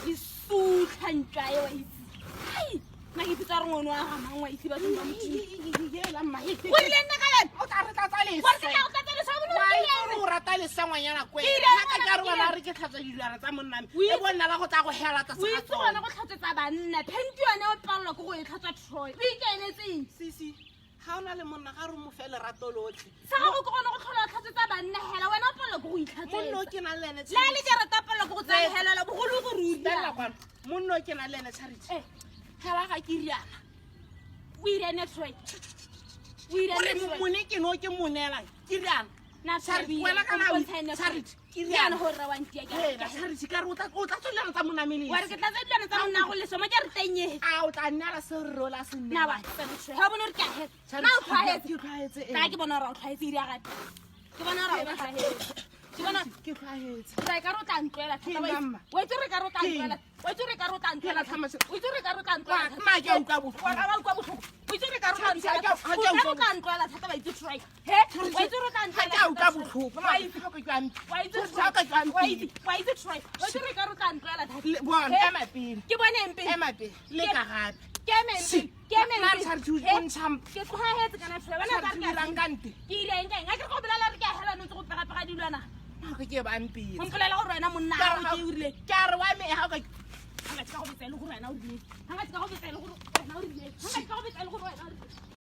Isuthantsha yewayisi. Hayi, ngipitsa re ngono a gamang wa isi ba tsena motho. Yela mai. Go ile nna ka lena. O tla re tlatsalesa. Wa se o tlatsa sa bona. O rata le sangwanyana kwena. Ke Ka re bona re ke tlhatsa dilwana tsa monna me. E bona la go tla go hela tsa O itse gona go tlhatsetsa banna. Phenki yone o palla go e tlhatsa Troy. O ikenetseng. Sisi. Ha ona le monna ga re mo fele rato lotlhe. Sa go gona go tlhola tlhatsetsa banna hela wena o palla go itlhatsetsa. Monno ke na le ene. Le le ke rata palla go tsa hela bogolo go ruta. Bella kwana. Monno ke na le ene Charity. Hela ga ke riana. O irene Troy. O irene Troy. Mone ke no ke monela. Ke riana. Na Charity wena kana Charity. Ke riana ho ra wa ntia Hey, Charity ka re o tla tsholela tsa monna me le. wa re ke tla tsa dilwana tsa monna go lesoma ke re tenye A o tla nnala se rola se nne. na ba ha bona re ka he na o tlhaetse ka ke bona ra o tlhaetse iri ga ke bona ra o tlhaetse ke bona ke tlhaetse. tla ka ro tla ntlela thata ba Mama. wa itse re ka ro tla ntlela wa itse re ka ro tla ntlela Phela tlhamase. o itse re ka ro tla ntlela Ma ke a utlwa botlhoko. wa ka ba utlwa botlhoko o itse re ka ro tla Charity, ha ntlela ke a o ka utlwa ro tla ntlela thata ba itse try he wa itse ro tla Ha ntlela ke a utlwa botlhoko. wa itse Ha ke jwang. wa itse Ha ke jwang. wa itse try wa itse re ka ro tla ntlela thata Bona He? ema pele. ke bone empe Ema pele. Le ka gape. ke mempe ke Na re Charity o mempe ntsham. ke tlhaetse kana fela bana ba Charity re dirang ka nte. ke ile eng a ke go bolela re ke hela no tse go pega pega dilwana Ha ke ba mpile. go mpolela gore wena monna Ka ga re o ke o rile Ka re wa me ha ka hanga tsa go betsela gore wena o rile hanga tsa go betsela gore wena o rile hanga tsa go betsela gore wena o rile